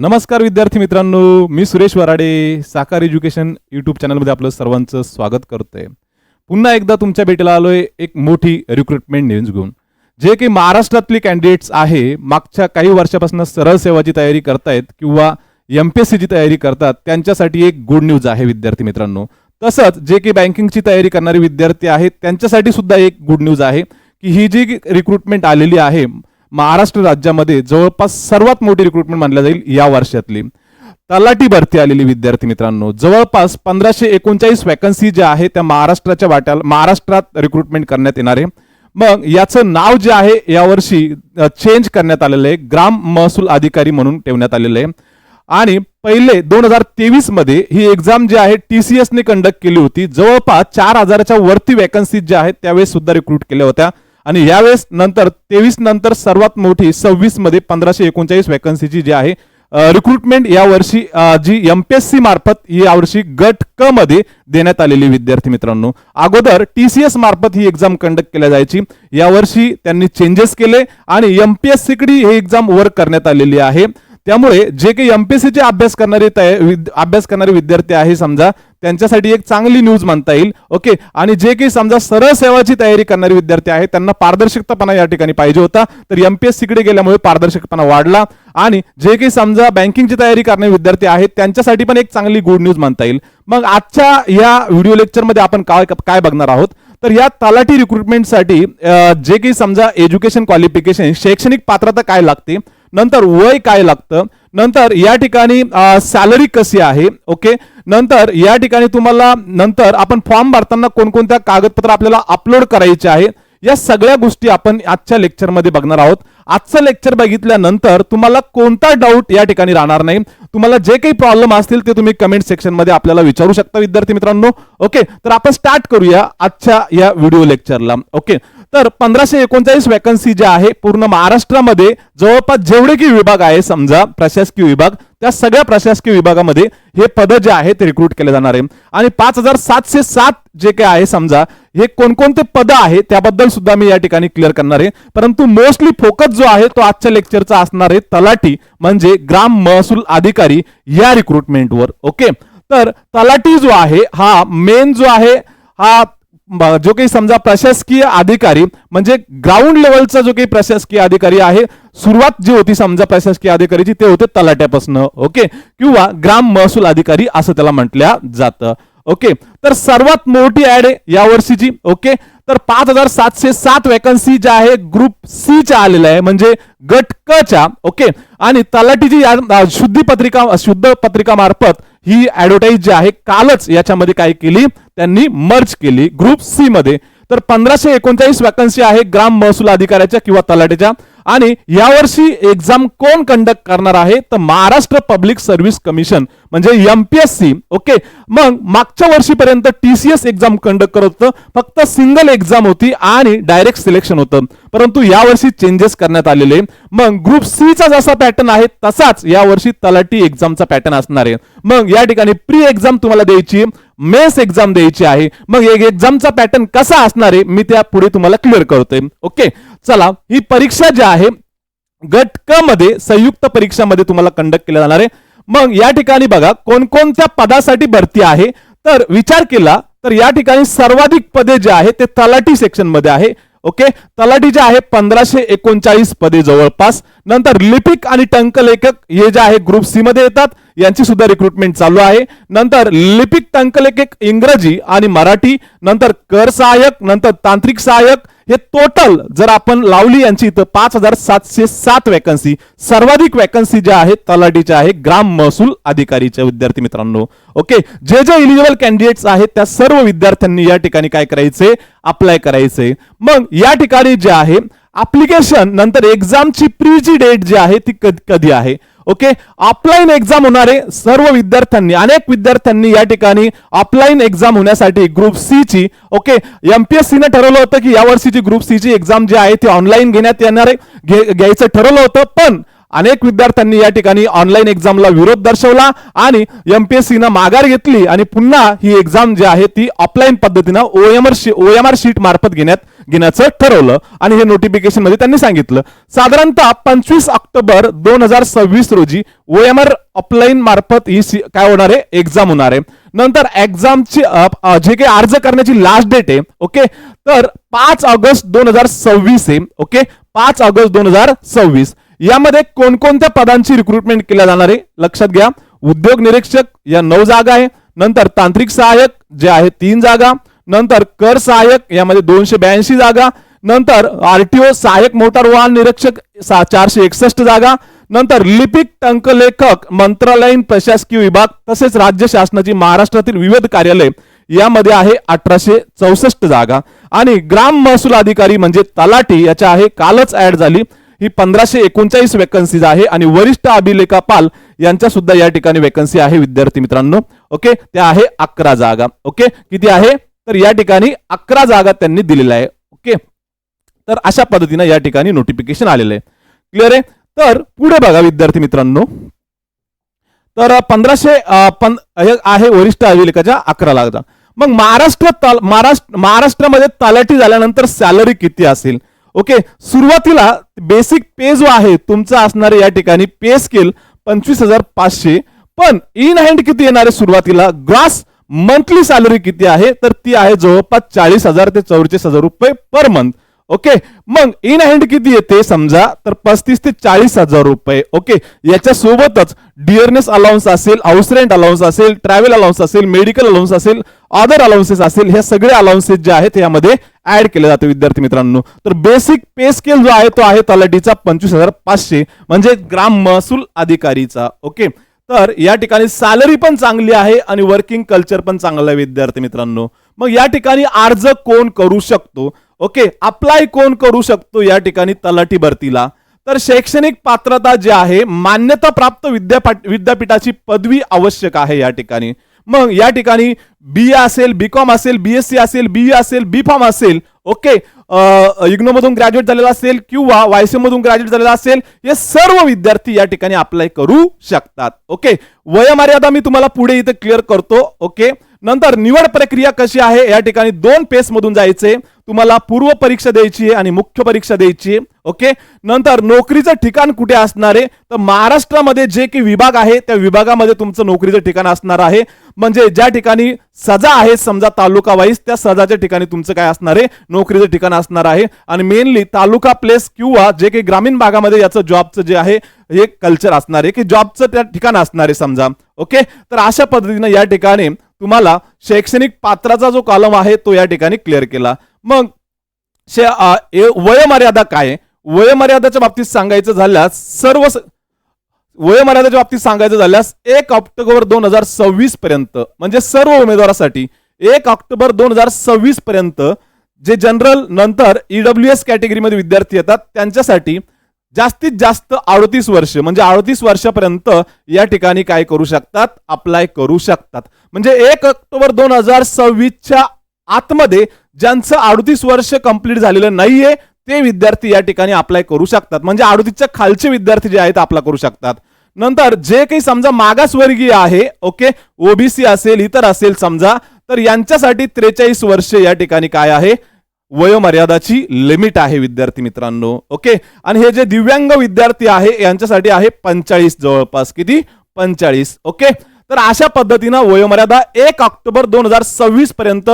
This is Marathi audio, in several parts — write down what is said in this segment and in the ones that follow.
नमस्कार विद्यार्थी मित्रांनो, मी सुरेश वराडे साकार एज्युकेशन यूट्यूब चॅनलमध्ये आपलं सर्वांचं स्वागत करतोय. पुन्हा एकदा तुमच्या भेटीला आलोय एक मोठी रिक्रुटमेंट न्यूज घेऊन. जे की महाराष्ट्रातली कॅन्डिडेट्स आहे, मागच्या काही वर्षापासून सरळ सेवाची तयारी करतायत किंवा एमपीएससीची तयारी करतात, त्यांच्यासाठी एक गुड न्यूज आहे विद्यार्थी मित्रांनो. तसंच जे की बँकिंगची तयारी करणारे विद्यार्थी आहेत त्यांच्यासाठी सुद्धा एक गुड न्यूज आहे की ही जी रिक्रुटमेंट आलेली आहे महाराष्ट्र राज्यामध्ये जवळपास सर्वात मोठी रिक्रुटमेंट मानली जाईल या वर्षातली. तलाठी भरती आलेली विद्यार्थी मित्रांनो, जवळपास 1539 वॅकन्सी ज्या आहे त्या महाराष्ट्रात रिक्रुटमेंट करण्यात येणार आहे. मग याचं नाव जे आहे यावर्षी चेंज करण्यात आलेलं आहे, ग्राम महसूल अधिकारी म्हणून ठेवण्यात आलेलं आहे. आणि पहिले 2023 मध्ये ही एक्झाम जी आहे TCS ने कंडक्ट केली होती. जवळपास 4000च्या वरती वॅकन्सी ज्या आहेत त्यावेळेस सुद्धा रिक्रूट केल्या होत्या. आणि यावेळेस नंतर 23 नंतर सर्वात मोठी 26 मध्ये 1539 वॅकन्सीची जी आहे रिक्रुटमेंट यावर्षी जी एमपीएससी मार्फत यावर्षी गट क मध्ये देण्यात आलेली विद्यार्थी मित्रांनो. अगोदर TCS मार्फत ही एक्झाम कंडक्ट केल्या जायची, यावर्षी त्यांनी चेंजेस केले आणि एमपीएससी कडे ही एक्झाम वर्क करण्यात आलेली आहे. त्यामुळे जे काही एमपीएससीचे अभ्यास करणारे विद्यार्थी आहे समजा त्यांच्यासाठी एक चांगली न्यूज म्हणता येईल. ओके. आणि जे काही समजा सरळ सेवाची तयारी करणारे विद्यार्थी आहेत त्यांना पारदर्शकतापणा या ठिकाणी पाहिजे होता, तर एमपीएससी कडे गेल्यामुळे पारदर्शकपणा वाढला. आणि जे काही समजा बँकिंगची तयारी करणारे विद्यार्थी आहेत त्यांच्यासाठी पण एक चांगली गुड न्यूज म्हणता येईल. मग आजच्या या व्हिडिओ लेक्चरमध्ये आपण काय बघणार आहोत, तर या तलाठी रिक्रुटमेंटसाठी जे काही समजा एज्युकेशन क्वालिफिकेशन शैक्षणिक पात्रता काय लागते, नंतर वय काय लागतं, नंतर या ठिकाणी सॅलरी कशी आहे. ओके. नंतर या ठिकाणी तुम्हाला नंतर आपण फॉर्म भरताना कोणकोणत्या कागदपत्र आपल्याला अपलोड करायचे आहे, या सगळ्या गोष्टी आपण आजच्या लेक्चरमध्ये बघणार आहोत. आजचं लेक्चर बघितल्यानंतर तुम्हाला कोणता डाऊट या ठिकाणी राहणार नाही. तुम्हाला जे काही प्रॉब्लेम असतील ते तुम्ही कमेंट सेक्शन मध्ये आपल्याला विचारू शकता विद्यार्थी मित्रांनो. ओके. तर आपण स्टार्ट करूया आजच्या या व्हिडिओ लेक्चरला. ओके. तर 1539 वॅकन्सी ज्या आहे पूर्ण महाराष्ट्रामध्ये जवळपास जेवढे की विभाग आहे समजा प्रशासकीय विभाग, त्या सगळ्या प्रशासकीय विभागामध्ये हे पद जे आहे ते रिक्रूट केले जाणार आहे. आणि 5707 जे काही आहे समजा हे कोणकोणते पद आहे त्याबद्दल सुद्धा मी या ठिकाणी क्लिअर करणार आहे. परंतु मोस्टली फोकस जो आहे तो आजच्या लेक्चरचा असणार आहे तलाठी म्हणजे ग्राम महसूल अधिकारी या रिक्रुटमेंटवर. ओके. तर तलाठी जो आहे हा मेन जो आहे हा जो काही समजा प्रशासकीय अधिकारी म्हणजे ग्राउंड लेवलचा जो काही प्रशासकीय अधिकारी आहे, सुरुवात जी होती समजा प्रशासकीय अधिकारीची ते होते तलाट्यापासून. ओके. किंवा ग्राम महसूल अधिकारी असं त्याला म्हटल्या जातं. ओके. तर सर्वात मोठी ऍड आहे यावर्षीची. ओके. तर 5707 वॅकन्सी ज्या आहे ग्रुप सी च्या आलेल्या आहे म्हणजे गट क च्या. ओके. आणि तलाठीची शुद्ध पत्रिका मार्फत ही ऍडव्हर्टाईज जी आहे कालच याच्यामध्ये काय केली त्यांनी मर्ज केली ग्रुप सी मध्ये. तर 1539 वॅकन्सी आहे ग्राम महसूल अधिकाऱ्याच्या किंवा तलाठीच्या. आणि यावर्षी एक्झाम कोण कंडक्ट करणार आहे, तर महाराष्ट्र पब्लिक सर्व्हिस कमिशन म्हणजे एमपीएससी. ओके. मग मागच्या वर्षीपर्यंत TCS एक्झाम कंडक्ट करत होतं, फक्त सिंगल एक्झाम होती आणि डायरेक्ट सिलेक्शन होतं. परंतु यावर्षी चेंजेस करण्यात आलेले. मग ग्रुप सी चा जसा पॅटर्न आहे तसाच यावर्षी तलाठी एक्झामचा पॅटर्न असणार आहे. मग या ठिकाणी प्री एक्झाम तुम्हाला द्यायची, मेन्स एक्झाम द्यायची आहे. मग एक एक्झामचा पॅटर्न कसा असणार आहे मी त्या पुढे तुम्हाला क्लिअर करतोय. ओके. चला, ही परीक्षा जी आहे गट क मध्ये संयुक्त परीक्षामध्ये तुम्हाला कंडक्ट केल्या जाणार आहे. मग या ठिकाणी बघा कोणकोणत्या पदासाठी भरती आहे, तर विचार केला तर या ठिकाणी सर्वाधिक पदे जे आहे ते तलाठी सेक्शन मध्ये आहे. ओके. तलाठीचे आहे 1539 पदे जवळपास. नंतर लिपिक आणि टंकलेखक हे जे आहे ग्रुप सी मध्ये येतात, यांची सुद्धा रिक्रुटमेंट चालू आहे. नंतर लिपिक टंकलेखक इंग्रजी आणि मराठी, नंतर कर सहाय्यक, नंतर तांत्रिक सहाय्यक, हे टोटल जर आपण लावली यांची इथं 5707 वॅकन्सी. सर्वाधिक वॅकन्सी ज्या आहेत तलाठीच्या आहे ग्राम महसूल अधिकारीच्या विद्यार्थी मित्रांनो. ओके. जे जे इलिजिबल कॅन्डिडेट्स आहेत त्या सर्व विद्यार्थ्यांनी या ठिकाणी काय करायचे, अप्लाय करायचे. मग या ठिकाणी जे आहे ऍप्लिकेशन नंतर एक्झामची प्रीची डेट जी आहे ती कधी आहे. ओके. ऑफलाईन एक्झाम होणारे सर्व विद्यार्थ्यांनी, अनेक विद्यार्थ्यांनी या ठिकाणी ऑफलाईन एक्झाम होण्यासाठी ग्रुप सी ची ओके एमपीएससी ने ठरवलं होतं की यावर्षीची ग्रुप सी ची एक्झाम जी आहे ती ऑनलाईन घेण्यात येणार आहे, घ्यायचं ठरवलं होतं. पण अनेक विद्यार्थ्यांनी या ठिकाणी ऑनलाईन एक्झामला विरोध दर्शवला आणि एमपीएससीनं माघार घेतली आणि पुन्हा ही एक्झाम जी आहे ती ऑफलाईन पद्धतीनं ओएमआर शीट मार्फत घेण्याचं ठरवलं आणि हे नोटिफिकेशन मध्ये त्यांनी सांगितलं. साधारणतः 25 ऑक्टोबर 2026 रोजी ओएमआर ऑफलाईन मार्फत ही काय होणार आहे, एक्झाम होणार आहे. नंतर एक्झामची जे काही अर्ज करण्याची लास्ट डेट आहे ओके, तर 5 ऑगस्ट 2026 आहे ओके, 5 ऑगस्ट 2026. यामध्ये कोणकोणत्या पदांची रिक्रुटमेंट केल्या जाणार आहे लक्षात घ्या. उद्योग निरीक्षक या 9 जागा आहे. नंतर तांत्रिक सहाय्यक जे आहे 3 जागा. नंतर कर सहाय्यक यामध्ये 282 जागा. नंतर आरटीओ सहाय्यक मोटार वाहन निरीक्षक 461 जागा. नंतर लिपिक टंकलेखक मंत्रालयीन प्रशासकीय विभाग तसेच राज्य शासनाची महाराष्ट्रातील विविध कार्यालय यामध्ये आहे 1864 जागा. आणि ग्राम महसूल अधिकारी म्हणजे तलाठी याच्या आहे कालच ऍड झाली ही 1539 वेकन्सीज आहे. आणि वरिष्ठ अभिलेखापाल यांच्या सुद्धा या ठिकाणी वेकन्सी आहे विद्यार्थी मित्रांनो ओके, त्या आहे 11 जागा ओके. किती आहे तर या ठिकाणी 11 जागा त्यांनी दिलेल्या आहे ओके. तर अशा पद्धतीने या ठिकाणी नोटिफिकेशन आलेलं आहे. क्लिअर आहे. तर पुढे बघा विद्यार्थी मित्रांनो, तर 1500 आहे वरिष्ठ अभिलेखाच्या 11 लाख. मग महाराष्ट्रामध्ये तलाठी झाल्यानंतर सॅलरी किती असेल ओके. सुरुवातीला बेसिक पे जो आहे तुमचा असणार या ठिकाणी पे स्केल 25,500, पण इन हँड किती येणार आहे सुरुवातीला, ग्रॉस मंथली सॅलरी किती आहे तर ती आहे जवळपास 40,000 ते 44,000 रुपये पर मंथ ओके. मग इन हँड किती येते समजा तर 35 ते 40,000 रुपये ओके. याच्या सोबतच डिअरनेस अलाउन्स असेल, हाऊस रेंट अलाउन्स असेल, ट्रॅव्हल अलाउन्स असेल, मेडिकल अलाउन्स असेल, अदर अलाउन्सेस असेल, हे सगळे अलाउन्सेस जे आहेत यामध्ये ऍड केले जाते विद्यार्थी मित्रांनो. तर बेसिक पे स्केल जो आहे तो आहे तलाठीचा 25,500 म्हणजे ग्राम महसूल अधिकारीचा ओके. तर या ठिकाणी सॅलरी पण चांगली आहे आणि वर्किंग कल्चर पण चांगलं आहे विद्यार्थी मित्रांनो. मग या ठिकाणी अर्ज कोण करू शकतो ओके, अप्लाय कोण करू शकतो या ठिकाणी तलाठी भरतीला, तर शैक्षणिक पात्रता जी आहे मान्यता प्राप्त विद्यापीठाची पदवी आवश्यक आहे या ठिकाणी. मग या ठिकाणी BA असेल, बीकॉम असेल, BSc असेल, BE असेल, B.Pharm असेल ओके, इग्नो मधून ग्रॅज्युएट झालेला असेल किंवा YCM मधून ग्रॅज्युएट झालेला असेल, हे सर्व विद्यार्थी या ठिकाणी अप्लाय करू शकतात ओके. वयोमर्यादा मी तुम्हाला पुढे इथे क्लिअर करतो ओके. नंतर निवड प्रक्रिया कशी आहे या ठिकाणी 2 फेज मधून जायचे. तुम्हाला पूर्व परीक्षा द्यायची आहे आणि मुख्य परीक्षा द्यायची आहे ओके. नंतर नोकरीचं ठिकाण कुठे असणार आहे तर महाराष्ट्रामध्ये जे काही विभाग आहे त्या विभागामध्ये तुमचं नोकरीचं ठिकाण असणार आहे. म्हणजे ज्या ठिकाणी सजा आहे समजा तालुका वाईज त्या सजाच्या ठिकाणी तुमचं काय असणार आहे नोकरीचं ठिकाण असणार आहे. आणि मेनली तालुका प्लेस किंवा जे काही ग्रामीण भागामध्ये याचं जॉबचं जे आहे हे कल्चर असणार आहे की जॉबचं त्या ठिकाण असणार आहे समजा ओके. तर अशा पद्धतीने या ठिकाणी तुम्हाला शैक्षणिक पात्राचा जो कॉलम आहे तो या ठिकाणी क्लिअर केला. मग वयोमर्यादा काय, वयोमर्यादाच्या बाबतीत सांगायचं झाल्यास 1 ऑक्टोबर 2026 पर्यंत म्हणजे सर्व उमेदवारासाठी 1 ऑक्टोबर 2026 पर्यंत जे जनरल नंतर EWS कॅटेगरीमध्ये विद्यार्थी येतात त्यांच्यासाठी जास्तीत जास्त 38 वर्ष म्हणजे 38 वर्षापर्यंत या ठिकाणी काय करू शकतात अप्लाय करू शकतात. म्हणजे 1 ऑक्टोबर 2026च्या आतमध्ये ज्यांचं 38 वर्ष कंप्लीट झालेलं नाहीये ते विद्यार्थी या ठिकाणी अप्लाय करू शकतात. म्हणजे 38च्या खालचे विद्यार्थी जे आहेत अप्लाय करू शकतात. नंतर जे काही समजा मागासवर्गीय आहे ओके, ओबीसी असेल इतर असेल समजा, तर यांच्यासाठी 43 वर्ष या ठिकाणी काय आहे वयोमर्यादाची लिमिट आहे विद्यार्थी मित्रांनो ओके. आणि हे जे दिव्यांग विद्यार्थी आहे यांच्यासाठी आहे 45 जवळपास किती 45 ओके. तर अशा पद्धतीनं वयोमर्यादा 1 ऑक्टोबर 2026 पर्यंत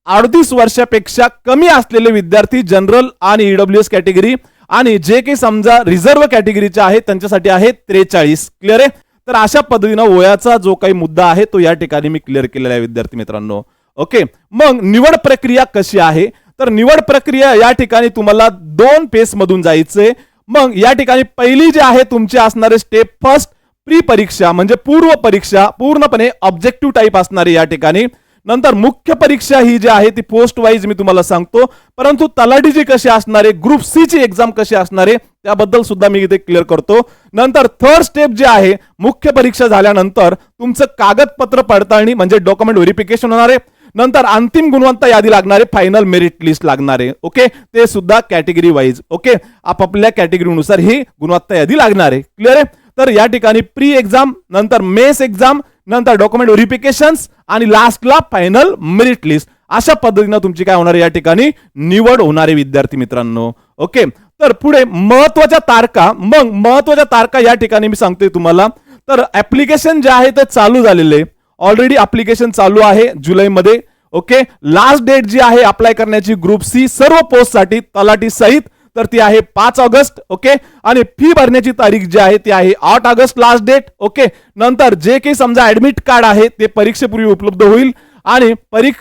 38 वर्षापेक्षा कमी असलेले विद्यार्थी जनरल आणि EWS कॅटेगरी आणि जे काही समजा रिझर्व्ह कॅटेगरीचे आहेत त्यांच्यासाठी आहे 43. क्लिअर आहे. तर अशा पद्धतीनं वयाचा जो काही मुद्दा आहे तो या ठिकाणी मी क्लिअर केलेला आहे विद्यार्थी मित्रांनो ओके. मग निवड प्रक्रिया कशी आहे तर निवड प्रक्रिया या ठिकाणी तुम्हाला 2 फेज मधून जायचंय. मग या ठिकाणी पहिली जी आहे तुमची असणारे स्टेप फर्स्ट प्री परीक्षा म्हणजे पूर्व परीक्षा पूर्णपणे ऑब्जेक्टिव्ह टाईप असणारे या ठिकाणी. नंतर मुख्य परीक्षा ही जी आहे ती पोस्ट वाईज मी तुम्हाला सांगतो, परंतु तलाठीची कशी असणार आहे ग्रुप सी ची एक्झाम कशी असणार आहे त्याबद्दल सुद्धा मी इथे क्लिअर करतो. नंतर थर्ड स्टेप जे आहे मुख्य परीक्षा झाल्यानंतर तुमचं कागदपत्र पडताळणी म्हणजे डॉक्युमेंट व्हेरिफिकेशन होणार आहे. नंतर अंतिम गुणवत्ता यादी लागणारे, फायनल मेरिट लिस्ट लागणारे. ओके, ते सुद्धा कॅटेगरी वाईज. ओके, आपापल्या कॅटेगरीनुसार ही गुणवत्ता यादी लागणार आहे. क्लिअर आहे. तर या ठिकाणी प्री एक्झाम, नंतर मेन्स एक्झाम, नंतर डॉक्युमेंट व्हेरिफिकेशन्स आणि लास्टला फायनल मेरिट लिस्ट, अशा पद्धतीने तुमची काय होणार आहे या ठिकाणी निवड होणारे विद्यार्थी मित्रांनो. ओके, तर पुढे महत्वाच्या तारखा. मग महत्वाच्या तारखा या ठिकाणी मी सांगतोय तुम्हाला. तर ऍप्लिकेशन जे आहे ते चालू झालेले, ऑलरेडी ऍप्लिकेशन चालू आहे जुलैमध्ये. ओके, लास्ट डेट जी आहे अप्लाय करण्याची ग्रुप सी सर्व पोस्टसाठी तलाठी सहित, तर ती आहे 5 ऑगस्ट. ओके, आणि फी भरण्याची तारीख जी आहे ती आहे 8 ऑगस्ट लास्ट डेट. ओके, नंतर जे काही समजा ऍडमिट कार्ड आहे ते परीक्षेपूर्वी उपलब्ध होईल आणि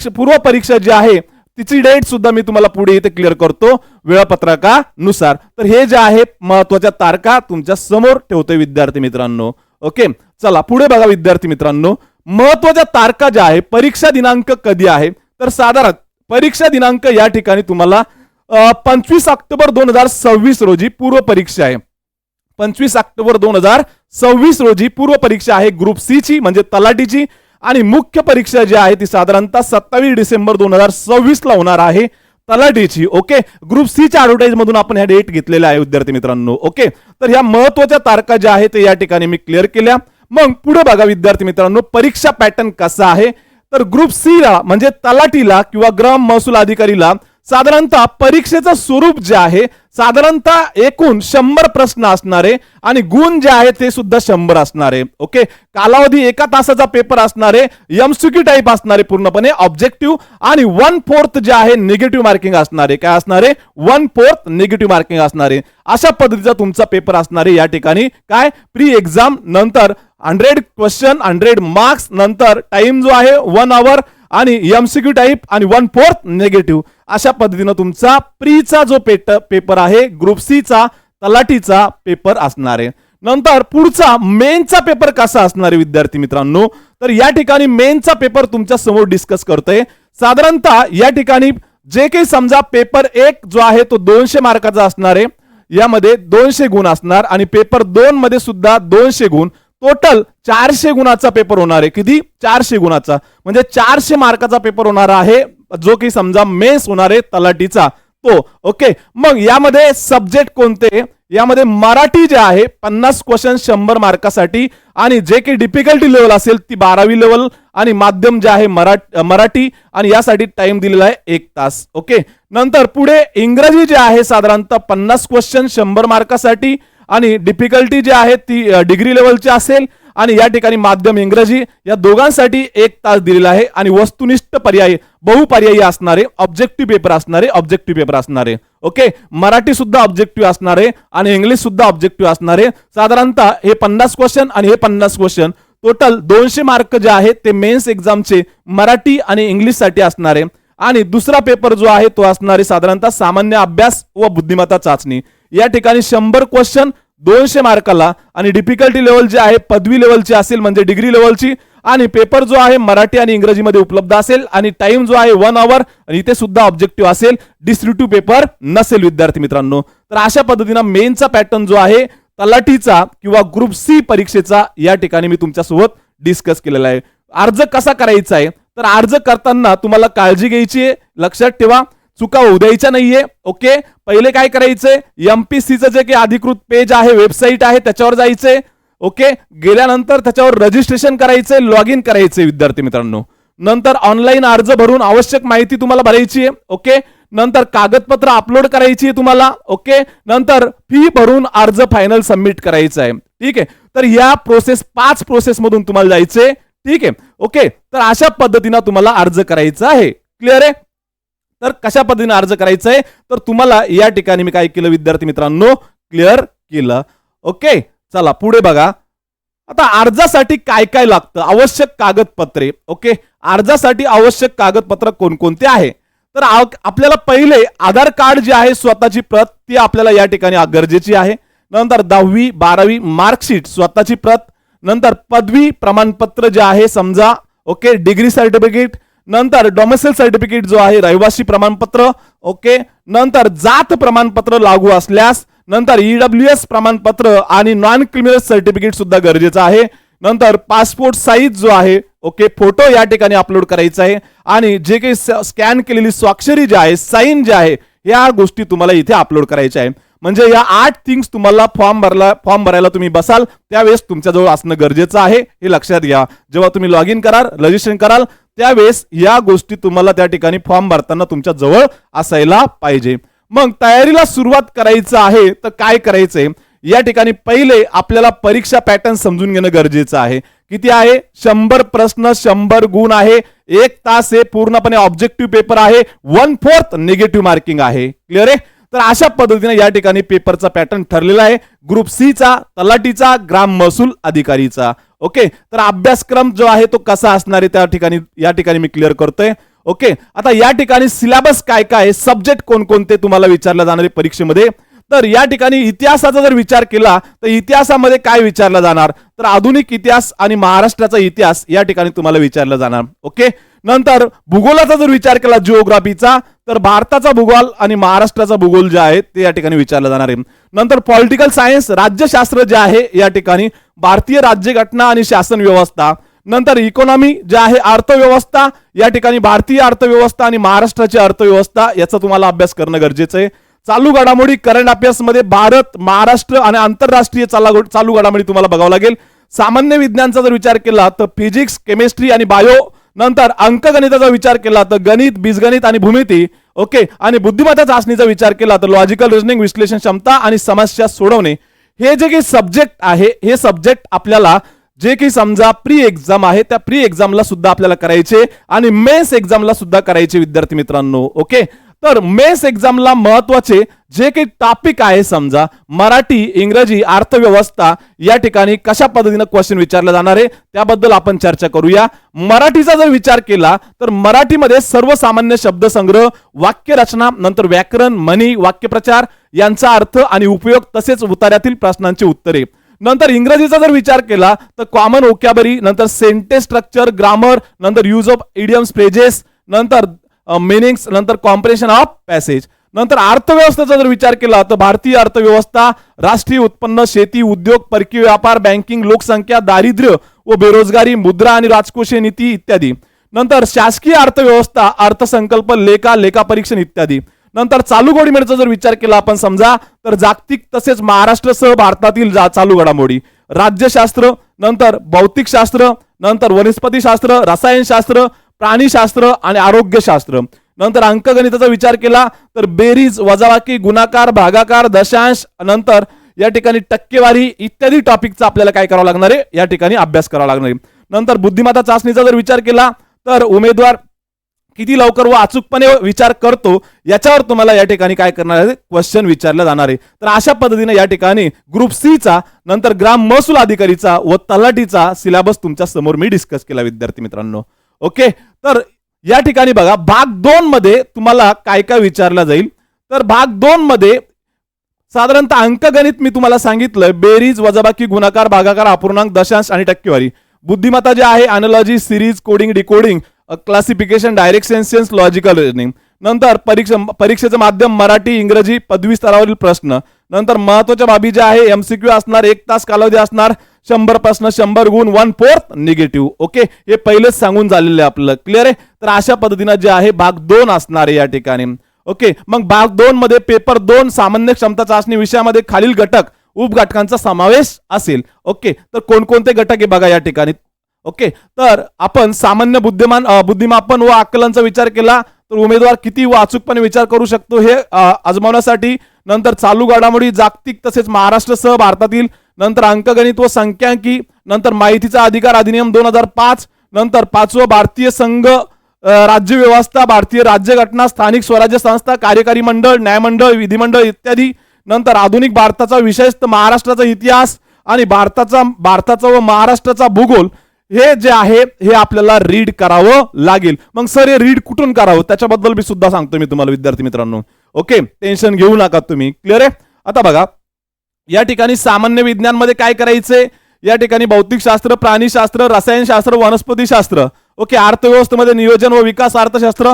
पूर्व परीक्षा जी आहे तिची डेट सुद्धा मी तुम्हाला पुढे इथे क्लिअर करतो वेळापत्रकानुसार. तर हे जे आहे महत्वाच्या तारखा तुमच्या समोर ठेवतोय विद्यार्थी मित्रांनो. ओके, चला पुढे बघा विद्यार्थी मित्रांनो. महत्वाच्या तारखा ज्या आहे, परीक्षा दिनांक कधी आहे, तर साधारण परीक्षा दिनांक या ठिकाणी तुम्हाला 25 ऑक्टोबर 2026 रोजी पूर्व परीक्षा आहे. 25 ऑक्टोबर 2026 रोजी पूर्व परीक्षा आहे ग्रुप सी ची, म्हणजे तलाठीची. आणि मुख्य परीक्षा जी आहे ती साधारणतः 27 डिसेंबर 2026 ला होणार आहे तलाठीची. ओके, ग्रुप सी च्या ऍडव्हर्टाइज मधून आपण ह्या डेट घेतलेल्या आहे विद्यार्थी मित्रांनो. ओके, तर ह्या महत्वाच्या तारखा ज्या आहेत ते या ठिकाणी मी क्लिअर केल्या. मग पुढे बघा विद्यार्थी मित्रांनो, परीक्षा पॅटर्न कसा आहे. तर ग्रुप सी ला म्हणजे तलाठीला किंवा ग्राम महसूल अधिकारीला साधारणतः परीक्षेचं स्वरूप जे आहे साधारणतः एकूण 100 प्रश्न असणारे आणि गुण जे आहे ते सुद्धा 100 असणारे. ओके, कालावधी 1 तासाचा पेपर असणारे, एमसीक्यू टाईप असणारे पूर्णपणे ऑब्जेक्टिव्ह, आणि 1/4 जे आहे निगेटिव्ह मार्किंग असणारे. काय असणारे? 1/4 निगेटिव्ह मार्किंग असणारे. अशा पद्धतीचा तुमचा पेपर असणारे या ठिकाणी. काय प्री एक्झाम, नंतर 100 क्वेश्चन 100 मार्क्स, नंतर टाइम जो आहे 1 आवर आणि एमसीक्यू टाईप आणि 1/4 निगेटिव्ह. अशा पद्धतीनं तुमचा प्रीचा जो पेपर आहे ग्रुप सी चा तलाठीचा पेपर असणार आहे. नंतर पुढचा मेनचा पेपर कसा असणार आहे विद्यार्थी मित्रांनो, तर या ठिकाणी मेनचा पेपर तुमच्या समोर डिस्कस करतोय. साधारणतः या ठिकाणी जे काही समजा पेपर 1 जो आहे तो 200 मार्काचा असणार आहे, यामध्ये 200 गुण असणार आणि पेपर 2 मध्ये सुद्धा 200 गुण, टोटल 400 गुणाचा पेपर होणार आहे. किती? 400 गुणाचा, म्हणजे 400 मार्काचा पेपर होणार आहे जो की समजा मेन्स होणार आहे तलाठीचा तो. ओके, मग यामध्ये सब्जेक्ट कोणते? यामध्ये मराठी जे आहे 50 क्वेश्चन 100 मार्कासाठी, आणि जे काही डिफिकल्टी लेवल असेल ती 12वी लेवल, आणि माध्यम जे आहे मराठी, आणि यासाठी टाइम दिलेला आहे 1 तास. ओके, नंतर पुढे इंग्रजी जे आहे साधारणतः 50 क्वेश्चन 100 मार्कासाठी, आणि डिफिकल्टी जी आहे ती डिग्री लेवलची असेल, आणि या ठिकाणी माध्यम इंग्रजी या दोघांसाठी 1 तास दिलेला आहे. आणि वस्तुनिष्ठ पर्यायी बहुपर्यायी असणारे ऑब्जेक्टिव्ह पेपर असणारे. ओके, मराठी सुद्धा ऑब्जेक्टिव्ह असणारे आणि इंग्लिश सुद्धा ऑब्जेक्टिव्ह असणारे. साधारणतः हे 50 क्वेश्चन आणि हे 50 क्वेश्चन, टोटल 200 मार्क जे आहेत ते मेन्स एक्झामचे मराठी आणि इंग्लिश साठी असणारे. आणि दुसरा पेपर जो आहे तो असणारे साधारणतः सामान्य अभ्यास व बुद्धिमत्ता चाचणी. या ठिकाणी 100 क्वेश्चन 200 मार्काला, आणि डिफिकल्टी लेवल जे आहे पदवी लेवलची असेल म्हणजे डिग्री लेवलची, आणि पेपर जो आहे मराठी आणि इंग्रजीमध्ये उपलब्ध असेल, आणि टाइम जो आहे 1 आवर, आणि इथे सुद्धा ऑब्जेक्टिव्ह असेल, डिस्क्रिप्टिव्ह पेपर नसेल विद्यार्थी मित्रांनो. तर अशा पद्धतीने मेनचा पॅटर्न जो आहे तलाठीचा किंवा ग्रुप सी परीक्षेचा या ठिकाणी मी तुमच्यासोबत डिस्कस केलेला आहे. अर्ज कसा करायचा आहे, तर अर्ज करताना तुम्हाला काळजी घ्यायची आहे, लक्षात ठेवा चुका होऊ द्यायच्या नाहीये. ओके, पहिले काय करायचंय, एमपीसीचं जे काही अधिकृत पेज आहे, वेबसाईट आहे, त्याच्यावर जायचंय. ओके, गेल्यानंतर त्याच्यावर रजिस्ट्रेशन करायचंय, लॉग इन करायचंय विद्यार्थी मित्रांनो. नंतर ऑनलाईन अर्ज भरून आवश्यक माहिती तुम्हाला भरायची आहे. ओके, नंतर कागदपत्र अपलोड करायची आहे तुम्हाला. ओके, नंतर फी भरून अर्ज फायनल सबमिट करायचा आहे. ठीक आहे, तर या 5 प्रोसेस मधून तुम्हाला जायचंय. ठीक आहे, ओके, तर अशा पद्धतीने तुम्हाला अर्ज करायचा आहे. क्लिअर आहे? तर कशा पद्धतीने अर्ज करायचा आहे, तर तुम्हाला या ठिकाणी मी काय केलं विद्यार्थी मित्रांनो, क्लिअर केलं. ओके, चला पुढे बघा. आता अर्जासाठी काय काय लागतं, आवश्यक कागदपत्रे. ओके, अर्जासाठी आवश्यक कागदपत्र कोणकोणते आहे, तर आपल्याला पहिले आधार कार्ड जे आहे स्वतःची प्रत ती आपल्याला या ठिकाणी गरजेची आहे. नंतर 10वी 12वी मार्कशीट स्वतःची प्रत, नंतर पदवी प्रमाणपत्र जे आहे समजा. ओके, डिग्री सर्टिफिकेट, नंतर डोमेसाइल सर्टिफिकेट जो आहे रहिवासी प्रमाणपत्र. ओके, नंतर जात प्रमाणपत्र लागू असल्यास, नंतर ईडब्ल्यूएस प्रमाणपत्र आणि नॉन क्रिमिनल सर्टिफिकेट सुद्धा गरजेचं आहे. नंतर पासपोर्ट साईज जो आहे ओके, फोटो या ठिकाणी अपलोड करायचा आहे आणि जे काही स्कॅन केलेली स्वाक्षरी जी आहे, साईन जे आहे, या गोष्टी तुम्हाला इथे अपलोड करायच्या आहे. म्हणजे या 8 थिंग्स तुम्हाला फॉर्म भरायला तुम्ही बसाल त्यावेळेस तुमच्याजवळ असणं गरजेचं आहे, हे लक्षात घ्या. जेव्हा तुम्ही लॉग इन कराल, रजिस्ट्रेशन कराल, त्यावेळेस या गोष्टी तुम्हाला त्या ठिकाणी फॉर्म भरताना तुमच्या जवळ असायला पाहिजे. मग तयारीला सुरुवात करायचं आहे तर काय करायचंय, या ठिकाणी पहिले आपल्याला परीक्षा पॅटर्न समजून घेणं गरजेचं आहे. किती आहे? 100 प्रश्न, 100 गुण आहे, 1 तास आहे, पूर्णपणे ऑब्जेक्टिव्ह पेपर आहे, 1/4 निगेटिव्ह मार्किंग आहे. क्लिअर आहे? तर अशा पद्धतीने या ठिकाणी पेपरचा पॅटर्न ठरलेला आहे. ग्रुप सी चा, तलाठीचा, ग्राम महसूल अधिकारीचा. ओके, तर अभ्यासक्रम जो आहे तो कसा असणार आहे त्या या ठिकाणी मी क्लिअर करतोय. ओके, आता या ठिकाणी सिलेबस काय काय आहे, सब्जेक्ट कोणकोणते तुम्हाला विचारले जाणार आहे परीक्षेमध्ये. तर या ठिकाणी इतिहासाचा जर विचार केला तर इतिहासामध्ये काय विचारलं जाणार, तर आधुनिक इतिहास आणि महाराष्ट्राचा इतिहास या ठिकाणी तुम्हाला विचारलं जाणार. ओके, नंतर भूगोलाचा जर विचार केला, जिओग्राफीचा, तर भारताचा भूगोल आणि महाराष्ट्राचा भूगोल जे आहे ते या ठिकाणी विचारलं जाणार आहे. नंतर पॉलिटिकल सायन्स, राज्यशास्त्र जे आहे या ठिकाणी भारतीय राज्यघटना आणि शासन व्यवस्था. नंतर इकॉनॉमी जे आहे, अर्थव्यवस्था, या ठिकाणी भारतीय अर्थव्यवस्था आणि महाराष्ट्राची अर्थव्यवस्था, याचा तुम्हाला अभ्यास करणं गरजेचं आहे. चालू घडामोडी, करंट अफेअर्स मध्ये भारत, महाराष्ट्र आणि आंतरराष्ट्रीय चालू घडामोडी तुम्हाला बघावं लागेल. सामान्य विज्ञानचा जर विचार केला तर फिजिक्स, केमिस्ट्री आणि बायो. नंतर अंकगणिताचा विचार केला तर गणित, बीजगणित आणि भूमिती. ओके, आणि बुद्धिमत्ता चाचणीचा विचार केला तर लॉजिकल रिजनिंग, विश्लेषण क्षमता आणि समस्या सोडवणे. हे जे काही सब्जेक्ट आहे, हे सब्जेक्ट आपल्याला जे काही समजा प्री एक्झाम आहे त्या प्री एक्झामला सुद्धा आपल्याला करायचे आणि मेन्स एक्झामला सुद्धा करायचे विद्यार्थी मित्रांनो. ओके, तर मेन्स एक्झामला महत्वाचे जे काही टॉपिक आहे, समजा मराठी, इंग्रजी, अर्थव्यवस्था, या ठिकाणी कशा पद्धतीने क्वेश्चन विचारले जाणार आहे त्याबद्दल आपण चर्चा करूया. मराठीचा जर विचार केला तर मराठीमध्ये सर्वसामान्य शब्दसंग्रह, वाक्यरचना, नंतर व्याकरण, म्हणी, वाक्यप्रचार यांचा अर्थ आणि उपयोग, तसेच उतार्यातील प्रश्नांची उत्तरे. नंतर इंग्रजीचा जर विचार केला तर कॉमन वोकॅबरी, नंतर सेंटेन्स स्ट्रक्चर, ग्रामर, नंतर यूज ऑफ इडियम्स, फ्रेजेस, नंतर मीनिंग्स, नंतर कॉम्प्रेशन ऑफ पॅसेज. नंतर अर्थव्यवस्थेचा जर विचार केला तर भारतीय अर्थव्यवस्था, राष्ट्रीय उत्पन्न, शेती, उद्योग, परकीय व्यापार, बँकिंग, लोकसंख्या, दारिद्र्य व बेरोजगारी, मुद्रा आणि राजकोषीय नीती इत्यादी. नंतर शासकीय अर्थव्यवस्था, अर्थसंकल्प, लेखा, लेखापरीक्षण इत्यादी. नंतर चालू घडामोडीचा जर विचार केला आपण समजा तर जागतिक तसेच महाराष्ट्रासह भारतातील चालू घडामोडी, राज्यशास्त्र, नंतर भौतिकशास्त्र, नंतर वनस्पतीशास्त्र, रसायनशास्त्र, प्राणीशास्त्र आणि आरोग्यशास्त्र. नंतर अंकगणिताचा विचार केला तर बेरीज, वजाबाकी, गुणाकार, भागाकार, दशांश, नंतर या ठिकाणी टक्केवारी इत्यादी टॉपिकचा आपल्याला काय करावं लागणार आहे, या ठिकाणी अभ्यास करावा लागणार आहे. नंतर बुद्धिमत्ता चाचणीचा जर विचार केला तर उमेदवार किती लवकर व अचूकपणे विचार करतो याच्यावर तुम्हाला या ठिकाणी काय करणार आहे, क्वेश्चन विचारले जाणार आहे. तर अशा पद्धतीने या ठिकाणी ग्रुप सी चा, नंतर ग्राम महसूल अधिकारीचा व तलाठीचा सिलेबस तुमच्या समोर मी डिस्कस केला विद्यार्थी मित्रांनो. ओके, तर या ठिकाणी बघा भाग 2 मध्ये तुम्हाला काय काय विचारलं जाईल. तर भाग 2 मध्ये साधारणतः अंकगणित मी तुम्हाला सांगितलं, बेरीज, वजाबाकी, गुणाकार, भागाकार, अपूर्णांक, दशांश आणि टक्केवारी. बुद्धिमत्ता जे आहे analogy, series, coding, decoding, classification, direct sense, logical reasoning. नंतर परीक्षेचं माध्यम मराठी, इंग्रजी, पदवी स्तरावरील प्रश्न. नंतर महत्वाच्या बाबी ज्या आहे एमसीक्यू असणार, 1 तास कालावधी असणार, 100 प्रश्न, 100 गुण, 1/4 निगेटिव्ह. ओके, हे पहिलेच सांगून झालेलं आहे आपलं. क्लिअर आहे? तर अशा पद्धतीने जे आहे भाग 2 असणार आहे या ठिकाणी. ओके, मग भाग 2 मध्ये पेपर 2 सामान्य क्षमता चाचणी विषयामध्ये खालील घटक उपघटकांचा समावेश असेल. ओके, तर कोणकोणते घटक आहे बघा या ठिकाणी. ओके, तर आपण सामान्य बुद्धिमापन व आकलनचा विचार केला तर उमेदवार किती व अचूकपणे विचार करू शकतो हे आजमावण्यासाठी. नंतर चालू घडामोडी, जागतिक तसेच महाराष्ट्रासह भारतातील. नंतर अंकगणित व संख्यांकी. नंतर माहितीचा अधिकार अधिनियम 2005. नंतर 5वं भारतीय संघ राज्य व्यवस्था, भारतीय राज्यघटना, स्थानिक स्वराज्य संस्था, कार्यकारी मंडळ, न्यायमंडळ, विधिमंडळ इत्यादी. नंतर आधुनिक भारताचा, विशेषतः महाराष्ट्राचा इतिहास आणि भारताचा व महाराष्ट्राचा भूगोल. हे जे आहे हे आपल्याला रीड करावं लागेल. मग सर हे रीड कुठून करावं त्याच्याबद्दल मी सुद्धा सांगतो मी तुम्हाला विद्यार्थी मित्रांनो. ओके, टेन्शन घेऊ नका तुम्ही. क्लिअर आहे? आता बघा या ठिकाणी सामान्य विज्ञान मध्ये काय करायचंय, या ठिकाणी भौतिकशास्त्र, प्राणीशास्त्र, रसायनशास्त्र, वनस्पतीशास्त्र. ओके, अर्थव्यवस्थेमध्ये नियोजन व विकास अर्थशास्त्र,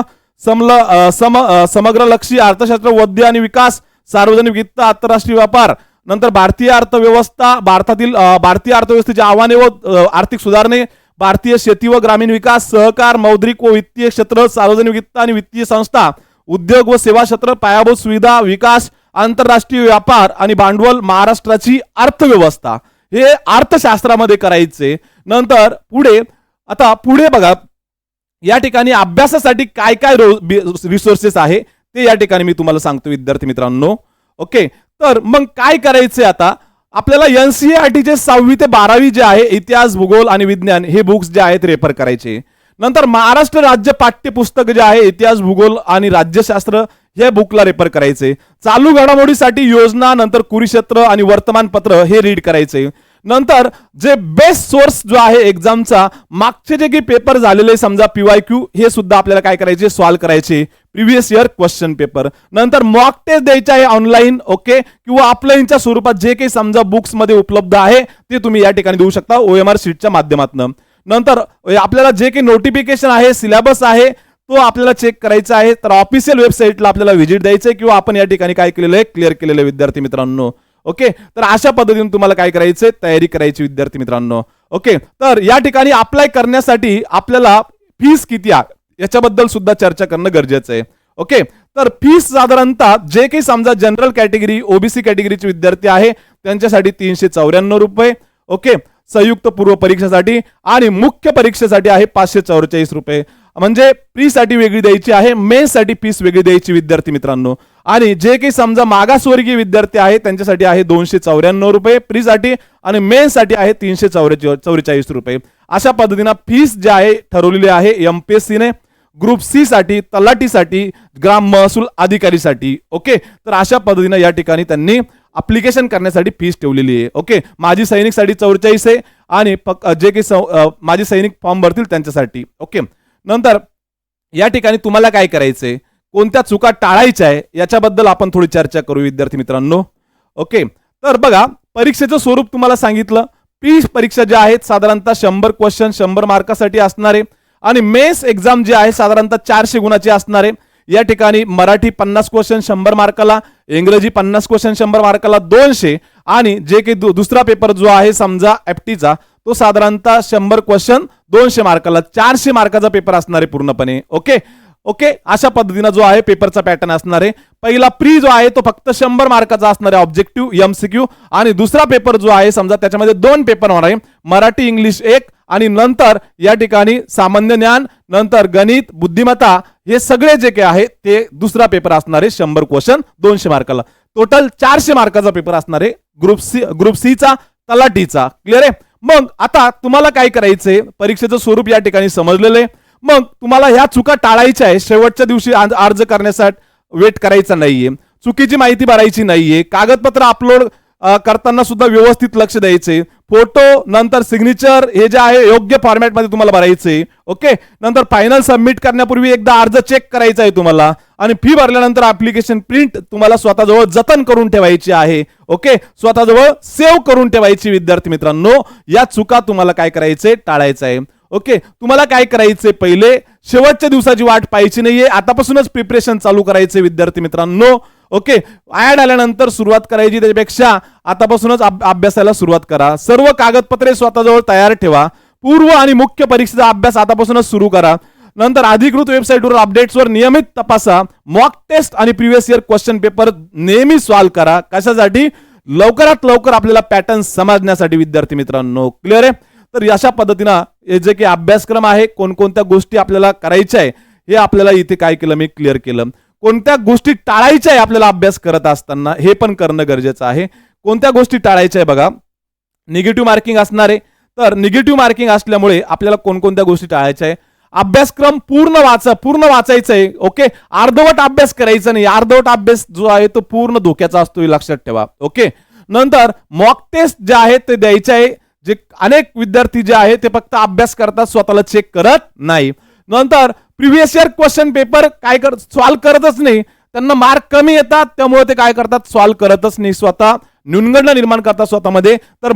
समग्रलक्षी अर्थशास्त्र, वद्य आणि विकास, सार्वजनिक वित्त, आंतरराष्ट्रीय व्यापार. नंतर भारतीय अर्थव्यवस्था, भारतीय अर्थव्यवस्थेची आव्हाने व आर्थिक सुधारणे, भारतीय शेती व ग्रामीण विकास, सहकार, मौद्रिक व वित्तीय क्षेत्र, सार्वजनिक वित्त आणि वित्तीय संस्था, उद्योग व सेवा क्षेत्र, पायाभूत सुविधा विकास, आंतरराष्ट्रीय व्यापार आणि भांडवल, महाराष्ट्राची अर्थव्यवस्था, हे अर्थशास्त्रामध्ये करायचे. नंतर पुढे बघा, या ठिकाणी अभ्यासासाठी काय काय रिसोर्सेस आहे ते या ठिकाणी मी तुम्हाला सांगतो विद्यार्थी मित्रांनो. ओके, तर मग काय करायचंय आता आपल्याला एनसीईआरटीचे 6वी ते 12वी जे आहे इतिहास, भूगोल आणि विज्ञान हे बुक्स जे आहेत रेफर करायचे. नंतर महाराष्ट्र राज्य पाठ्यपुस्तक जे आहे इतिहास, भूगोल आणि राज्यशास्त्र हे बुकला रेफर करायचे. चालू घडामोडीसाठी योजना, नंतर कुरुक्षेत्र आणि वर्तमानपत्र हे रीड करायचे. नंतर जे बेस्ट सोर्स जो आहे एक्झामचा, मागचे जे काही पेपर झालेले समजा PYQ हे सुद्धा आपल्याला काय करायचे, सॉल्व्ह करायचे, प्रिव्हियस इयर क्वेश्चन पेपर. नंतर मॉक टेस्ट द्यायचे आहे ऑनलाईन, ओके, किंवा ऑफलाईनच्या स्वरूपात जे काही समजा बुक्स मध्ये उपलब्ध आहे ते तुम्ही या ठिकाणी देऊ शकता OMR शीटच्या माध्यमातून. नंतर आपल्याला जे काही नोटिफिकेशन आहे, सिलेबस आहे तो आपल्याला चेक करायचा आहे. तर ऑफिशियल वेबसाईटला आपल्याला व्हिजिट द्यायचं किंवा आपण या ठिकाणी काय केलेलं आहे, क्लिअर केलेलं आहे विद्यार्थी मित्रांनो. ओके, तर अशा पद्धतीने तुम्हाला काय करायचंय, तयारी करायची विद्यार्थी मित्रांनो. ओके, तर या ठिकाणी अप्लाय करण्यासाठी आपल्याला फीस किती आहे याच्याबद्दल सुद्धा चर्चा करणं गरजेचं आहे. ओके, तर फीस साधारणतः जे काही समजा जनरल कॅटेगरी, ओबीसी कॅटेगरीचे विद्यार्थी आहे त्यांच्यासाठी 394 रुपये. ओके, संयुक्त पूर्व परीक्षेसाठी आणि मुख्य परीक्षेसाठी आहे 544 रुपये. म्हणजे प्री साठी वेगळी द्यायची आहे, मेन्स साठी फीस वेगळी द्यायची विद्यार्थी मित्रांनो. आणि जे काही समजा मागासवर्गीय विद्यार्थी आहे त्यांच्यासाठी आहे 294 रुपये प्री साठी आणि मेन्स साठी आहे 344 रुपये. अशा पद्धतीने फीस जे आहे ठरवलेली आहे MPSC ने. ग्रुप सी साठी, तलाठीसाठी, ग्राम महसूल अधिकारीसाठी. ओके, तर अशा पद्धतीने या ठिकाणी त्यांनी अप्लिकेशन करण्यासाठी फीस ठेवलेली आहे. ओके, माजी सैनिक साठी 44 आहे आणि जे काही माजी सैनिक फॉर्म भरतील त्यांच्यासाठी. ओके, नंतर या ठिकाणी तुम्हाला काय करायचंय, कोणत्या चुका टाळायच्या आहे याच्याबद्दल आपण थोडी चर्चा करू विद्यार्थी मित्रांनो. ओके, तर बघा परीक्षेचं स्वरूप तुम्हाला सांगितलं. प्री परीक्षा ज्या आहेत साधारणतः 100 क्वेश्चन 100 मार्कासाठी असणार आहे आणि मेन्स एक्झाम जी आहे साधारणतः 400 गुणाची असणार आहे. या ठिकाणी मराठी 50 क्वेश्चन 100 मार्काला, इंग्रजी 50 क्वेश्चन 100 मार्काला 200 आणि जे काही दुसरा पेपर जो आहे समजा FTचा तो साधारणतः 100 क्वेश्चन 200 मार्काला, 400 मार्काचा पेपर असणार आहे पूर्णपणे. ओके ओके, अशा पद्धतीने जो आहे पेपरचा पॅटर्न असणार आहे. पहिला प्री जो आहे तो फक्त 100 मार्काचा असणार आहे ऑब्जेक्टिव्ह MCQ आणि दुसरा पेपर जो आहे समजा त्याच्यामध्ये 2 पेपर होणार आहे, मराठी इंग्लिश 1 आणि नंतर या ठिकाणी सामान्य ज्ञान, नंतर गणित, बुद्धिमत्ता हे सगळे जे काही आहे ते दुसरा पेपर असणार आहे 100 क्वेश्चन 200 मार्काला. टोटल 400 मार्काचा पेपर असणार आहे ग्रुप सी चा तलाठीचा. क्लिअर आहे. मग आता तुम्हाला काय करायचंय, परीक्षेचं स्वरूप या ठिकाणी समजलेलं आहे. मग तुम्हाला ह्या चुका टाळायच्या आहे. शेवटच्या दिवशी अर्ज करण्यासाठी वेट करायचा नाहीये, चुकीची माहिती भरायची नाहीये, कागदपत्र अपलोड करताना सुद्धा व्यवस्थित लक्ष द्यायचे, फोटो नंतर सिग्नेचर हे जे आहे योग्य फॉर्मॅट मध्ये तुम्हाला भरायचे. ओके, नंतर फायनल सबमिट करण्यापूर्वी एकदा अर्ज चेक करायचा आहे तुम्हाला आणि फी भरल्यानंतर ऍप्लिकेशन प्रिंट तुम्हाला स्वतःजवळ जतन करून ठेवायची आहे. ओके, स्वतःजवळ सेव्ह करून ठेवायची विद्यार्थी मित्रांनो. या चुका तुम्हाला काय करायचे, टाळायचं आहे. ओके, तुम्हाला काय करायचे, पहिले शेवटच्या दिवसाची वाट पाहायची नाहीये, आतापासूनच प्रिपरेशन चालू करायचे विद्यार्थी मित्रांनो. ओके, ऍड आल्यानंतर सुरुवात करायची त्याच्यापेक्षा आतापासूनच अभ्यासाला सुरुवात करा. सर्व कागदपत्रे स्वतःजवळ तयार ठेवा. पूर्व आणि मुख्य परीक्षेचा अभ्यास आतापासूनच सुरू करा. नंतर अधिकृत वेबसाईटवर अपडेट्सवर नियमित तपासा. मॉक टेस्ट आणि प्रिव्हियस इयर क्वेश्चन पेपर नेहमी सॉल्व्ह करा. कशासाठी, लवकरात लवकर आपल्याला पॅटर्न समजण्यासाठी विद्यार्थी मित्रांनो. क्लिअर आहे. तर अशा पद्धतीनं जे काही अभ्यासक्रम आहे, कोणकोणत्या गोष्टी आपल्याला करायच्या आहे हे आपल्याला इथे काय केलं, मी क्लिअर केलं. कोणत्या गोष्टी टाळायच्या आहे आपल्याला अभ्यास करत असताना हे पण करणं गरजेचं आहे. कोणत्या गोष्टी टाळायच्या आहे बघा, निगेटिव्ह मार्किंग असणार आहे. तर निगेटिव्ह मार्किंग असल्यामुळे आपल्याला कोणकोणत्या गोष्टी टाळायच्या आहे. अभ्यासक्रम पूर्ण वाचायचं आहे. ओके, अर्धवट अभ्यास करायचा नाही. अर्धवट अभ्यास जो आहे तो पूर्ण धोक्याचा असतो, हे लक्षात ठेवा. ओके, नंतर मॉक टेस्ट जे आहे ते द्यायचे आहे. जे अनेक विद्यार्थी जे आहे ते फक्त अभ्यास करतात, स्वतःला चेक करत नाही. नंतर previous year question paper solve करतच नाही, त्यांना मार्क कमी येतात, त्यामुळे ते काय करतात, सॉल्व्ह करतच नाही, स्वतः न्यूनगंड निर्माण करतात स्वतःमध्ये. तर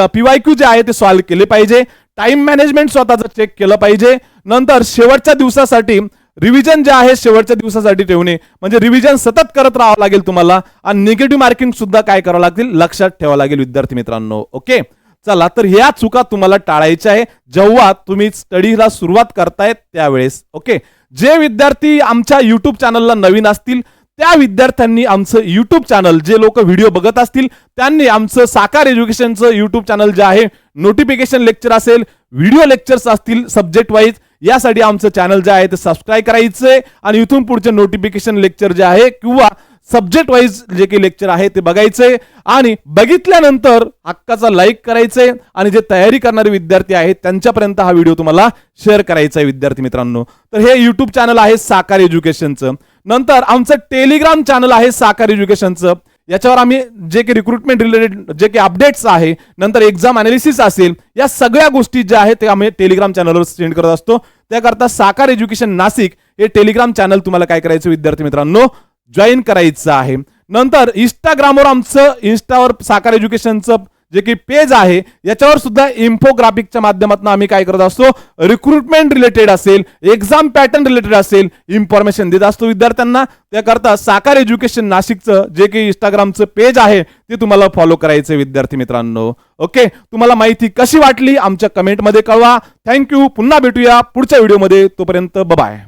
PYQ जे आहे ते सॉल्व्ह केले पाहिजे. टाइम मॅनेजमेंट स्वतःचं चेक केलं पाहिजे. नंतर शेवटच्या दिवसासाठी रिव्हिजन जे आहे शेवटच्या दिवसासाठी ठेवणे, म्हणजे रिव्हिजन सतत करत राहावं लागेल तुम्हाला. आणि निगेटिव्ह मार्किंग सुद्धा काय करावं लागतील, लक्षात ठेवावं लागेल विद्यार्थी मित्रांनो. ओके, चला तर ह्या चुका तुम्हाला टाळायच्या आहे जेव्हा तुम्ही स्टडीला सुरुवात करतायत त्यावेळेस. ओके, जे विद्यार्थी आमच्या युट्यूब चॅनलला नवीन असतील त्या विद्यार्थ्यांनी आमचं युट्यूब चॅनल, जे लोक व्हिडिओ बघत असतील त्यांनी आमचं साकार एज्युकेशनचं युट्यूब चॅनल जे आहे, नोटिफिकेशन लेक्चर असेल, व्हिडिओ लेक्चर्स असतील सब्जेक्ट वाईज, यासाठी आमचं चॅनल जे आहे ते सबस्क्राईब करायचंय आणि इथून पुढचे नोटिफिकेशन लेक्चर जे आहे किंवा सब्जेक्ट वाईज जे काही लेक्चर आहे ते बघायचंय आणि बघितल्यानंतर हक्काचा लाईक करायचंय आणि जे तयारी करणारे विद्यार्थी आहेत त्यांच्यापर्यंत हा व्हिडिओ तुम्हाला शेअर करायचा आहे विद्यार्थी मित्रांनो. तर हे युट्यूब चॅनल आहे साकार एज्युकेशनचं. नंतर आमचं टेलिग्राम चॅनल आहे साकार एज्युकेशनचं. याच्यावर आम्ही जे काही रिक्रुटमेंट रिलेटेड जे काही अपडेट्स आहे, नंतर एक्झाम अनालिसिस असेल, या सगळ्या गोष्टी ज्या आहेत ते आम्ही टेलिग्राम चॅनलवर सेंड करत असतो. त्याकरता साकार एज्युकेशन नाशिक हे टेलिग्राम चॅनल तुम्हाला काय करायचं विद्यार्थी मित्रांनो, जॉईन करायचं आहे. नंतर इंस्टाग्रामवर आमचं इंस्टावर साकार एज्युकेशनचं जे काही पेज आहे याच्यावर सुद्धा इन्फोग्राफिकच्या माध्यमातून आम्ही काय करत असतो, रिक्रुटमेंट रिलेटेड असेल, एक्झाम पॅटर्न रिलेटेड असेल, इन्फॉर्मेशन देत असतो विद्यार्थ्यांना. त्याकरता साकार एज्युकेशन नाशिकचं जे काही इंस्टाग्रामचं पेज आहे ते तुम्हाला फॉलो करायचं विद्यार्थी मित्रांनो. ओके, तुम्हाला माहिती कशी वाटली आमच्या कमेंटमध्ये कळवा. थँक्यू. पुन्हा भेटूया पुढच्या व्हिडिओमध्ये. तोपर्यंत बाय.